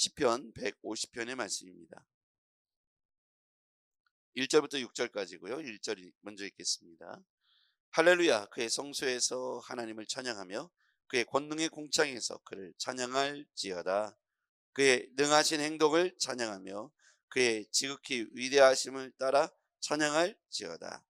시편 150편의 말씀입니다. 1절부터 6절까지고요. 1절이 먼저 읽겠습니다. 할렐루야, 그의 성소에서 하나님을 찬양하며 그의 권능의 궁창에서 그를 찬양할지어다. 그의 능하신 행동을 찬양하며 그의 지극히 위대하심을 따라 찬양할지어다.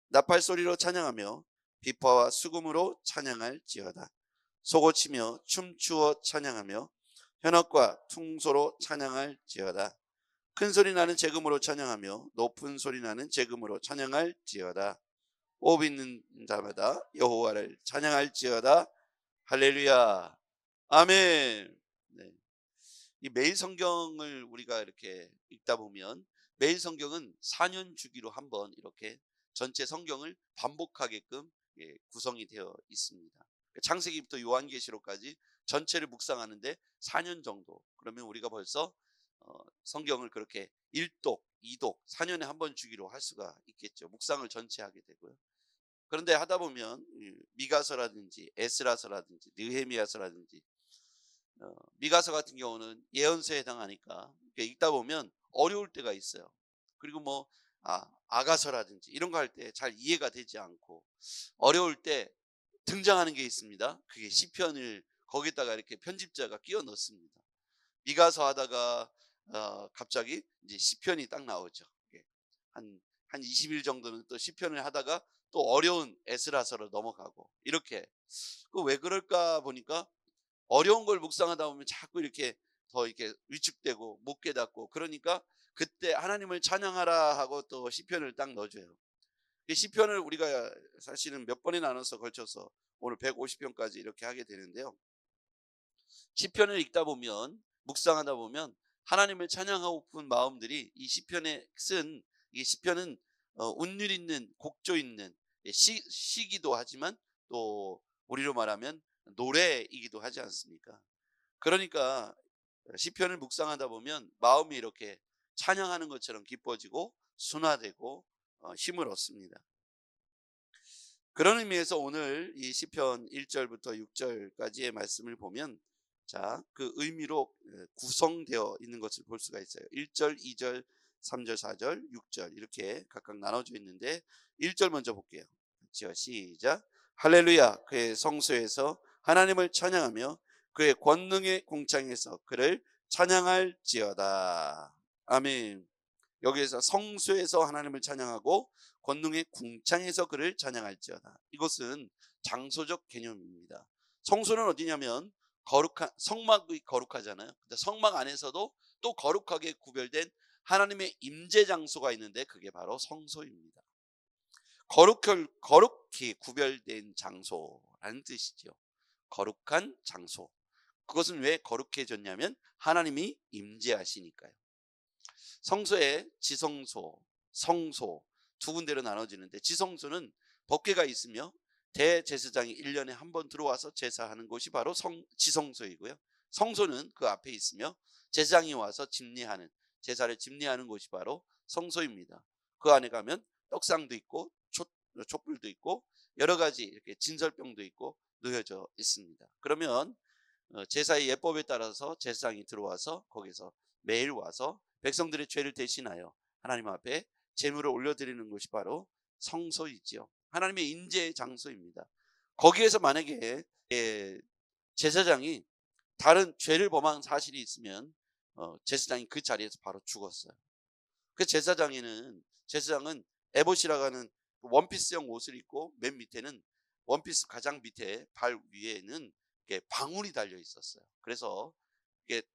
나팔 소리로 찬양하며 비파와 수금으로 찬양할지어다. 소고치며 춤추어 찬양하며 현악과 퉁소로 찬양할지어다. 큰 소리 나는 재금으로 찬양하며 높은 소리 나는 재금으로 찬양할지어다. 호흡 있는 자마다 여호와를 찬양할지어다. 할렐루야. 아멘. 네. 이 매일 성경을 우리가 이렇게 읽다 보면 매일 성경은 4년 주기로 한번 이렇게 전체 성경을 반복하게끔 구성이 되어 있습니다. 창세기부터 요한계시록까지 전체를 묵상하는데 4년 정도. 그러면 우리가 벌써 성경을 그렇게 1독, 2독, 4년에 한 번 주기로 할 수가 있겠죠. 묵상을 전체 하게 되고요. 그런데 하다 보면 미가서라든지 에스라서라든지 느헤미야서라든지 미가서 같은 경우는 예언서에 해당하니까 읽다 보면 어려울 때가 있어요. 그리고 뭐 아가서라든지 이런 거 할 때 잘 이해가 되지 않고 어려울 때 등장하는 게 있습니다. 그게 시편을 거기다가 이렇게 편집자가 끼워 넣습니다. 미가서 하다가 갑자기 이제 시편이 딱 나오죠. 한 20일 정도는 또 시편을 하다가 또 어려운 에스라서로 넘어가고 이렇게. 왜 그럴까 보니까 어려운 걸 묵상하다 보면 자꾸 이렇게 더 이렇게 위축되고 못 깨닫고, 그러니까 그때 하나님을 찬양하라 하고 또 시편을 딱 넣어줘요. 이 시편을 우리가 사실은 몇 번에 나눠서 걸쳐서 오늘 150편까지 이렇게 하게 되는데요. 시편을 읽다 보면 묵상하다 보면 하나님을 찬양하고픈 마음들이 이 시편에 쓴, 이 시편은 운율 있는 곡조 있는 시기도 하지만 또 우리로 말하면 노래이기도 하지 않습니까? 그러니까 시편을 묵상하다 보면 마음이 이렇게 찬양하는 것처럼 기뻐지고 순화되고 힘을 얻습니다. 그런 의미에서 오늘 이 시편 1절부터 6절까지의 말씀을 보면 그 의미로 구성되어 있는 것을 볼 수가 있어요. 1절, 2절, 3절, 4절, 6절 이렇게 각각 나눠져 있는데 1절 먼저 볼게요. 시작. 할렐루야, 그의 성소에서 하나님을 찬양하며 그의 권능의 궁창에서 그를 찬양할지어다. 아멘. 여기에서 성소에서 하나님을 찬양하고 권능의 궁창에서 그를 찬양할지어다. 이것은 장소적 개념입니다. 성소는 어디냐면 거룩한, 성막이 거룩하잖아요. 근데 성막 안에서도 또 거룩하게 구별된 하나님의 임재 장소가 있는데 그게 바로 성소입니다. 거룩히 구별된 장소라는 뜻이죠. 거룩한 장소. 그것은 왜 거룩해졌냐면 하나님이 임재하시니까요. 성소에 지성소, 성소 두 군데로 나눠지는데, 지성소는 법궤가 있으며 대제사장이 1년에 한 번 들어와서 제사하는 곳이 바로 지성소이고요. 성소는 그 앞에 있으며 제사장이 와서 집례하는, 제사를 집례하는 곳이 바로 성소입니다. 그 안에 가면 떡상도 있고 촛불도 있고 여러 가지 이렇게 진설병도 있고 놓여져 있습니다. 그러면 제사의 예법에 따라서 제사장이 들어와서 거기서 매일 와서 백성들의 죄를 대신하여 하나님 앞에 제물을 올려드리는 것이 바로 성소이지요. 하나님의 임재의 장소입니다. 거기에서 만약에 제사장이 다른 죄를 범한 사실이 있으면 제사장이 그 자리에서 바로 죽었어요. 그 제사장은 에봇이라고 하는 원피스형 옷을 입고 맨 밑에는 원피스 가장 밑에 발 위에는 방울이 달려 있었어요. 그래서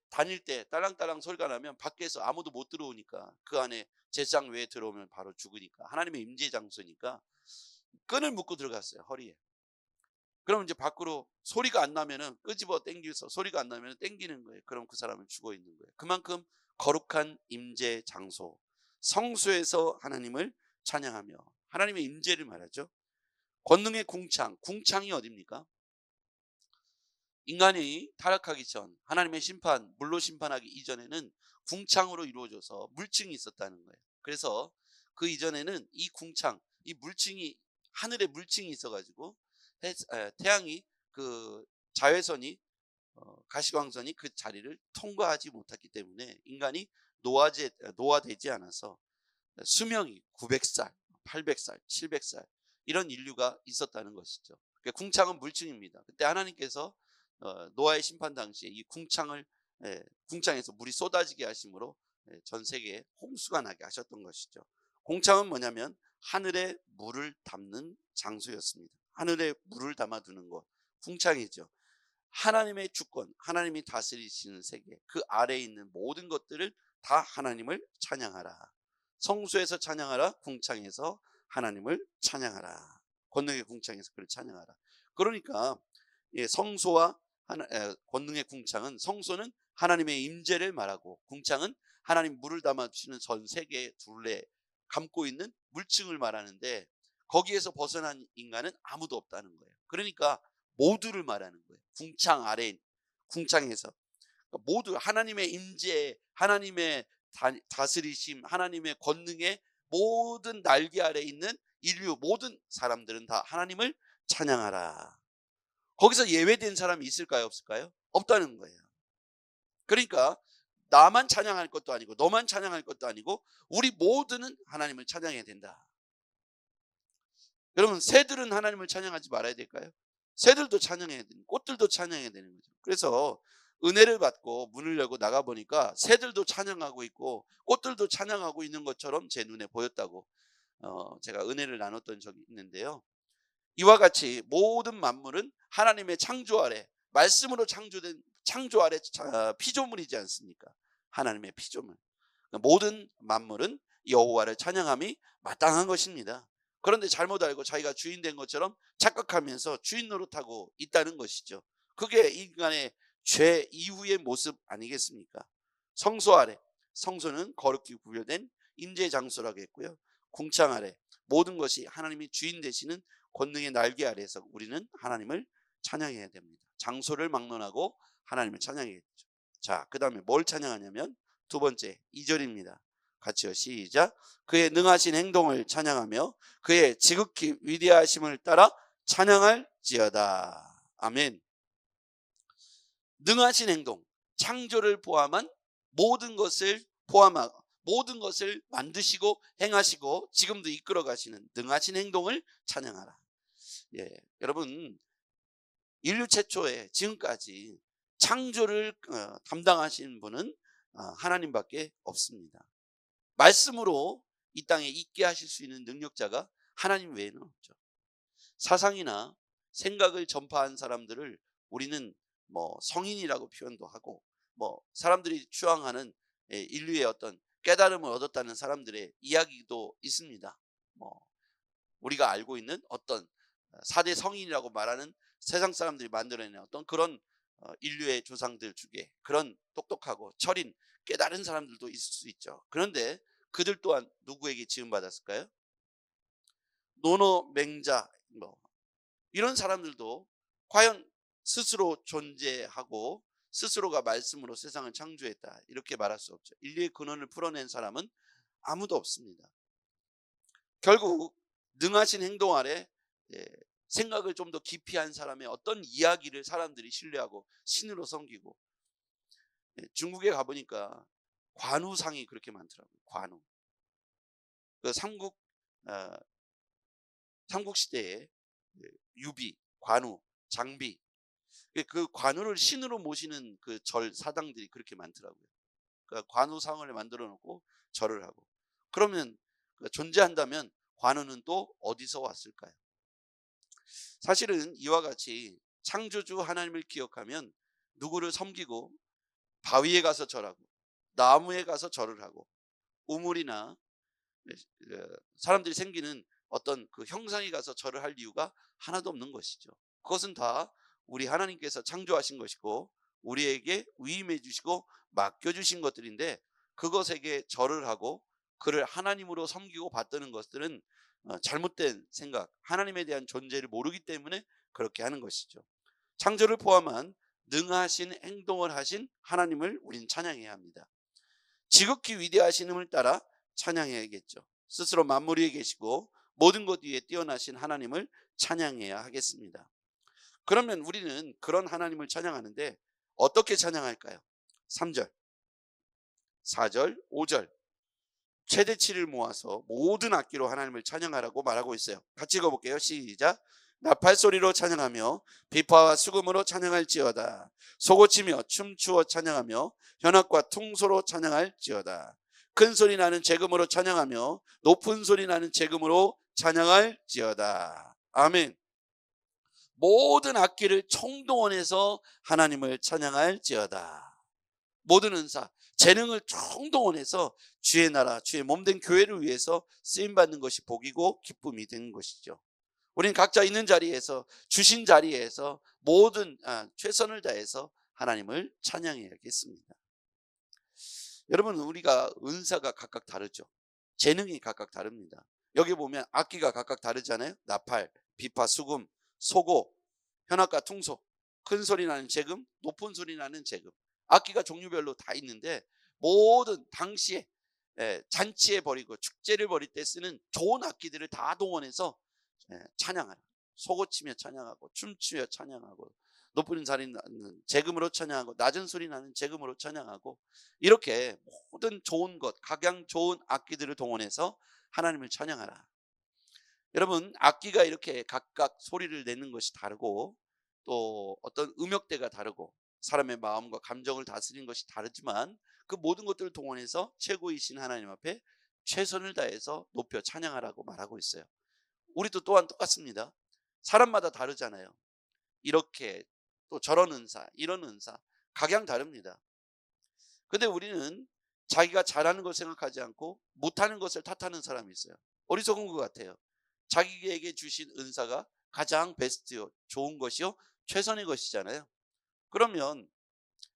다닐 때 딸랑딸랑 소리가 나면 밖에서 아무도 못 들어오니까, 그 안에 제사장 외에 들어오면 바로 죽으니까, 하나님의 임재 장소니까 끈을 묶고 들어갔어요, 허리에. 그럼 이제 밖으로 소리가 안 나면은 끄집어 당겨서, 소리가 안 나면은 당기는 거예요. 그럼 그 사람은 죽어 있는 거예요. 그만큼 거룩한 임재 장소, 성소에서 하나님을 찬양하며 하나님의 임재를 말하죠. 권능의 궁창이 어디입니까? 인간이 타락하기 전, 하나님의 심판, 물로 심판하기 이전에는 궁창으로 이루어져서 물층이 있었다는 거예요. 그래서 그 이전에는 이 궁창, 이 물층이, 하늘에 물층이 있어가지고 태양이, 그 자외선이 가시광선이 그 자리를 통과하지 못했기 때문에 인간이 노화되지 않아서 수명이 900살, 800살, 700살 이런 인류가 있었다는 것이죠. 그러니까 궁창은 물증입니다. 그때 하나님께서 노아의 심판 당시에 이 궁창에서 물이 쏟아지게 하심으로 전 세계에 홍수가 나게 하셨던 것이죠. 궁창은 뭐냐면 하늘에 물을 담는 장소였습니다. 하늘에 물을 담아두는 것, 궁창이죠. 하나님의 주권, 하나님이 다스리시는 세계, 그 아래에 있는 모든 것들을 다 하나님을 찬양하라. 성소에서 찬양하라, 궁창에서 하나님을 찬양하라. 권능의 궁창에서 그를 찬양하라. 그러니까 성소와 권능의 궁창은, 성소는 하나님의 임재를 말하고 궁창은 하나님 물을 담아주시는 전 세계의 둘레 감고 있는 물층을 말하는데, 거기에서 벗어난 인간은 아무도 없다는 거예요. 그러니까 모두를 말하는 거예요. 궁창 아래, 궁창에서 모두 하나님의 임재, 하나님의 다스리심, 하나님의 권능의 모든 날개 아래 있는 인류 모든 사람들은 다 하나님을 찬양하라. 거기서 예외된 사람이 있을까요, 없을까요? 없다는 거예요. 그러니까 나만 찬양할 것도 아니고 너만 찬양할 것도 아니고 우리 모두는 하나님을 찬양해야 된다. 여러분, 새들은 하나님을 찬양하지 말아야 될까요? 새들도 찬양해야 되는, 꽃들도 찬양해야 되는 거죠. 그래서 은혜를 받고 문을 열고 나가 보니까 새들도 찬양하고 있고 꽃들도 찬양하고 있는 것처럼 제 눈에 보였다고 제가 은혜를 나눴던 적이 있는데요. 이와 같이 모든 만물은 하나님의 창조 아래, 말씀으로 창조된 창조 아래 피조물이지 않습니까? 하나님의 피조물. 모든 만물은 여호와를 찬양함이 마땅한 것입니다. 그런데 잘못 알고 자기가 주인 된 것처럼 착각하면서 주인 노릇하고 있다는 것이죠. 그게 인간의 죄 이후의 모습 아니겠습니까? 성소 아래, 성소는 거룩히 구별된 임재 장소라고 했고요. 궁창 아래, 모든 것이 하나님이 주인 되시는 권능의 날개 아래에서 우리는 하나님을 찬양해야 됩니다. 장소를 막론하고 하나님을 찬양해야죠. 자, 그 다음에 뭘 찬양하냐면 두 번째 2절입니다. 같이요, 시작. 그의 능하신 행동을 찬양하며 그의 지극히 위대하심을 따라 찬양할지어다. 아멘. 능하신 행동, 창조를 포함한 모든 것을 만드시고 행하시고 지금도 이끌어 가시는 능하신 행동을 찬양하라. 여러분, 인류 최초에 지금까지 창조를 담당하신 분은 하나님밖에 없습니다. 말씀으로 이 땅에 있게 하실 수 있는 능력자가 하나님 외에는 없죠. 사상이나 생각을 전파한 사람들을 우리는 성인이라고 표현도 하고, 사람들이 추앙하는 인류의 어떤 깨달음을 얻었다는 사람들의 이야기도 있습니다. 우리가 알고 있는 어떤 4대 성인이라고 말하는 세상 사람들이 만들어낸 어떤 그런 인류의 조상들 중에 그런 똑똑하고 철인 깨달은 사람들도 있을 수 있죠. 그런데 그들 또한 누구에게 지음받았을까요? 노노 맹자 이런 사람들도 과연 스스로 존재하고 스스로가 말씀으로 세상을 창조했다 이렇게 말할 수 없죠. 인류의 근원을 풀어낸 사람은 아무도 없습니다. 결국 능하신 행동 아래 생각을 좀 더 깊이 한 사람의 어떤 이야기를 사람들이 신뢰하고 신으로 섬기고, 중국에 가보니까 관우상이 그렇게 많더라고요. 관우. 그 삼국 시대에 유비, 관우, 장비, 그 관우를 신으로 모시는 그 절 사당들이 그렇게 많더라고요. 그러니까 관우상을 만들어 놓고 절을 하고, 그러면 존재한다면 관우는 또 어디서 왔을까요? 사실은 이와 같이 창조주 하나님을 기억하면 누구를 섬기고 바위에 가서 절하고 나무에 가서 절을 하고 우물이나 사람들이 생기는 어떤 그 형상에 가서 절을 할 이유가 하나도 없는 것이죠. 그것은 다 우리 하나님께서 창조하신 것이고 우리에게 위임해 주시고 맡겨주신 것들인데, 그것에게 절을 하고 그를 하나님으로 섬기고 받드는 것들은 잘못된 생각, 하나님에 대한 존재를 모르기 때문에 그렇게 하는 것이죠. 창조를 포함한 능하신 행동을 하신 하나님을 우리는 찬양해야 합니다. 지극히 위대하신 힘을 따라 찬양해야겠죠. 스스로 만물 위에 계시고 모든 것 위에 뛰어나신 하나님을 찬양해야 하겠습니다. 그러면 우리는 그런 하나님을 찬양하는데 어떻게 찬양할까요? 3절, 4절, 5절 최대치를 모아서 모든 악기로 하나님을 찬양하라고 말하고 있어요. 같이 읽어볼게요. 시작. 나팔소리로 찬양하며 비파와 수금으로 찬양할지어다. 소고치며 춤추어 찬양하며 현악과 퉁소로 찬양할지어다. 큰 소리 나는 재금으로 찬양하며 높은 소리 나는 재금으로 찬양할지어다. 아멘. 모든 악기를 총동원해서 하나님을 찬양할지어다. 모든 은사, 재능을 총동원해서 주의 나라, 주의 몸된 교회를 위해서 쓰임받는 것이 복이고 기쁨이 되는 것이죠. 우리는 각자 있는 자리에서, 주신 자리에서 모든 최선을 다해서 하나님을 찬양해야겠습니다. 여러분, 우리가 은사가 각각 다르죠. 재능이 각각 다릅니다. 여기 보면 악기가 각각 다르잖아요. 나팔, 비파, 수금, 소고, 현악과 퉁소, 큰 소리 나는 재금, 높은 소리 나는 재금. 악기가 종류별로 다 있는데 모든 당시에 잔치에 버리고 축제를 벌일 때 쓰는 좋은 악기들을 다 동원해서 찬양하라. 소고치며 찬양하고 춤추며 찬양하고 높은 소리 나는 재금으로 찬양하고 낮은 소리 나는 재금으로 찬양하고 이렇게 모든 좋은 것, 각양 좋은 악기들을 동원해서 하나님을 찬양하라. 여러분, 악기가 이렇게 각각 소리를 내는 것이 다르고 또 어떤 음역대가 다르고 사람의 마음과 감정을 다스리는 것이 다르지만 그 모든 것들을 동원해서 최고이신 하나님 앞에 최선을 다해서 높여 찬양하라고 말하고 있어요. 우리도 또한 똑같습니다. 사람마다 다르잖아요. 이렇게 또 저런 은사, 이런 은사 각양 다릅니다. 근데 우리는 자기가 잘하는 걸 생각하지 않고 못하는 것을 탓하는 사람이 있어요. 어리석은 것 같아요. 자기에게 주신 은사가 가장 베스트요, 좋은 것이요, 최선의 것이잖아요. 그러면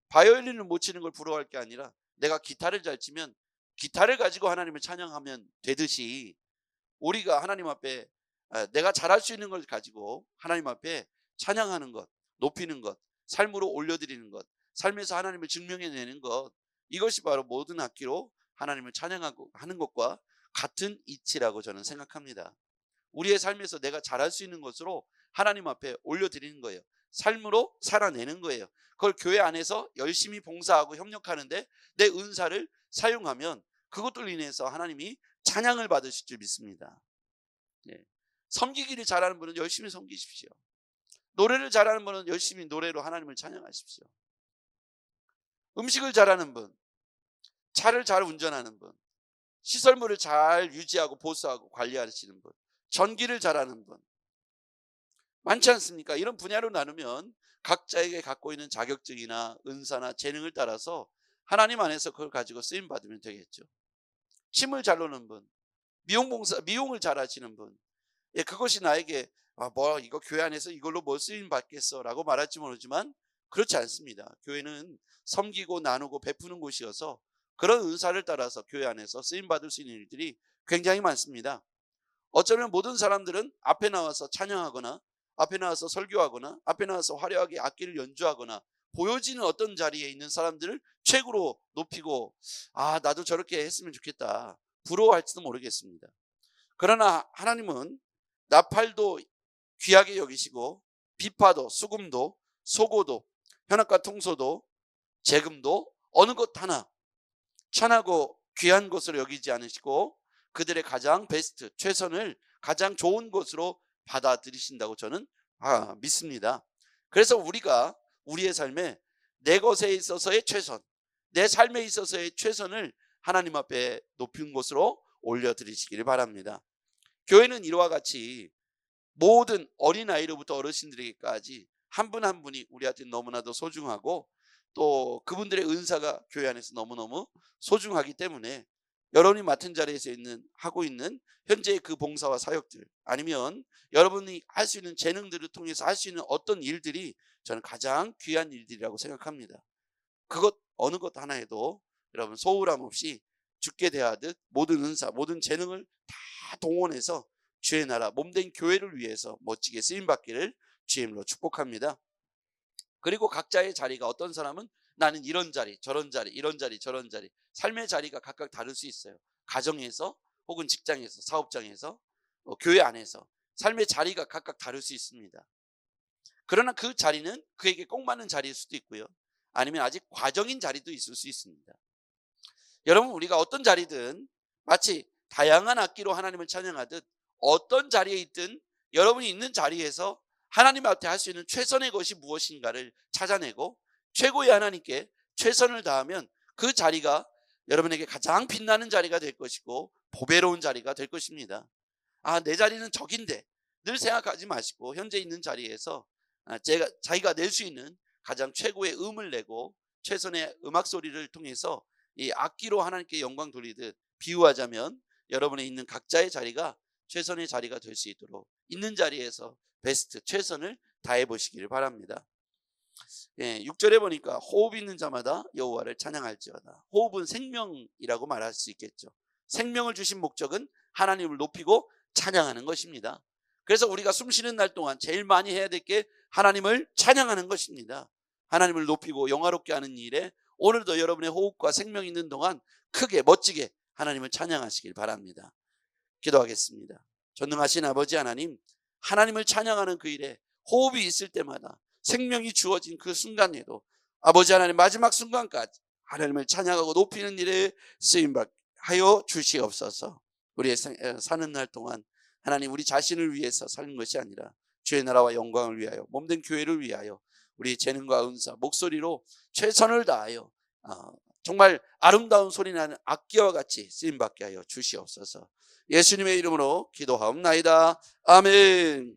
바이올린을 못 치는 걸 부러워할 게 아니라 내가 기타를 잘 치면 기타를 가지고 하나님을 찬양하면 되듯이 우리가 하나님 앞에 내가 잘할 수 있는 걸 가지고 하나님 앞에 찬양하는 것, 높이는 것, 삶으로 올려드리는 것, 삶에서 하나님을 증명해내는 것, 이것이 바로 모든 악기로 하나님을 찬양하고 하는 것과 같은 이치라고 저는 생각합니다. 우리의 삶에서 내가 잘할 수 있는 것으로 하나님 앞에 올려드리는 거예요. 삶으로 살아내는 거예요. 그걸 교회 안에서 열심히 봉사하고 협력하는데 내 은사를 사용하면 그것들로 인해서 하나님이 찬양을 받으실 줄 믿습니다. 섬기기를 잘하는 분은 열심히 섬기십시오. 노래를 잘하는 분은 열심히 노래로 하나님을 찬양하십시오. 음식을 잘하는 분, 차를 잘 운전하는 분, 시설물을 잘 유지하고 보수하고 관리하시는 분, 전기를 잘하는 분 많지 않습니까? 이런 분야로 나누면 각자에게 갖고 있는 자격증이나 은사나 재능을 따라서 하나님 안에서 그걸 가지고 쓰임 받으면 되겠죠. 침을 잘 놓는 분, 미용을 잘 하시는 분, 그것이 나에게 이거 교회 안에서 이걸로 뭐 쓰임 받겠어 라고 말할지 모르지만 그렇지 않습니다. 교회는 섬기고 나누고 베푸는 곳이어서 그런 은사를 따라서 교회 안에서 쓰임 받을 수 있는 일들이 굉장히 많습니다. 어쩌면 모든 사람들은 앞에 나와서 찬양하거나 앞에 나와서 설교하거나 앞에 나와서 화려하게 악기를 연주하거나 보여지는 어떤 자리에 있는 사람들을 최고로 높이고 나도 저렇게 했으면 좋겠다 부러워할지도 모르겠습니다. 그러나 하나님은 나팔도 귀하게 여기시고 비파도 수금도 소고도 현악과 통소도 재금도 어느 것 하나 천하고 귀한 것으로 여기지 않으시고 그들의 가장 베스트, 최선을 가장 좋은 것으로 받아들이신다고 저는 믿습니다. 그래서 우리가 우리의 삶에 내 것에 있어서의 최선, 내 삶에 있어서의 최선을 하나님 앞에 높인 것으로 올려드리시기를 바랍니다. 교회는 이와 같이 모든 어린아이로부터 어르신들에게까지 한 분 한 분이 우리한테 너무나도 소중하고 또 그분들의 은사가 교회 안에서 너무너무 소중하기 때문에 여러분이 맡은 자리에서 하고 있는 현재의 그 봉사와 사역들 아니면 여러분이 할 수 있는 재능들을 통해서 할 수 있는 어떤 일들이 저는 가장 귀한 일들이라고 생각합니다. 그것 어느 것 하나에도 여러분 소홀함 없이 주께 대하듯 모든 은사, 모든 재능을 다 동원해서 주의 나라 몸된 교회를 위해서 멋지게 쓰임받기를 주의 이름으로 축복합니다. 그리고 각자의 자리가 어떤 사람은 나는 이런 자리, 저런 자리, 이런 자리, 저런 자리 삶의 자리가 각각 다를 수 있어요. 가정에서 혹은 직장에서 사업장에서 교회 안에서 삶의 자리가 각각 다를 수 있습니다. 그러나 그 자리는 그에게 꼭 맞는 자리일 수도 있고요. 아니면 아직 과정인 자리도 있을 수 있습니다. 여러분, 우리가 어떤 자리든 마치 다양한 악기로 하나님을 찬양하듯 어떤 자리에 있든 여러분이 있는 자리에서 하나님 앞에 할 수 있는 최선의 것이 무엇인가를 찾아내고 최고의 하나님께 최선을 다하면 그 자리가 여러분에게 가장 빛나는 자리가 될 것이고 보배로운 자리가 될 것입니다. 내 자리는 저긴데 늘 생각하지 마시고 현재 있는 자리에서 자기가 낼 수 있는 가장 최고의 음을 내고 최선의 음악 소리를 통해서 이 악기로 하나님께 영광 돌리듯 비유하자면 여러분의 있는 각자의 자리가 최선의 자리가 될 수 있도록 있는 자리에서 베스트 최선을 다해 보시기를 바랍니다. 6절에 보니까 호흡 있는 자마다 여호와를 찬양할지어다. 호흡은 생명이라고 말할 수 있겠죠. 생명을 주신 목적은 하나님을 높이고 찬양하는 것입니다. 그래서 우리가 숨 쉬는 날 동안 제일 많이 해야 될 게 하나님을 찬양하는 것입니다. 하나님을 높이고 영화롭게 하는 일에 오늘도 여러분의 호흡과 생명이 있는 동안 크게 멋지게 하나님을 찬양하시길 바랍니다. 기도하겠습니다. 전능하신 아버지 하나님, 하나님을 찬양하는 그 일에 호흡이 있을 때마다 생명이 주어진 그 순간에도 아버지 하나님 마지막 순간까지 하나님을 찬양하고 높이는 일에 쓰임받하여 주시옵소서. 우리의 사는 날 동안 하나님, 우리 자신을 위해서 사는 것이 아니라 주의 나라와 영광을 위하여 몸된 교회를 위하여 우리 재능과 은사 목소리로 최선을 다하여 정말 아름다운 소리 나는 악기와 같이 쓰임받게 하여 주시옵소서. 예수님의 이름으로 기도하옵나이다. 아멘.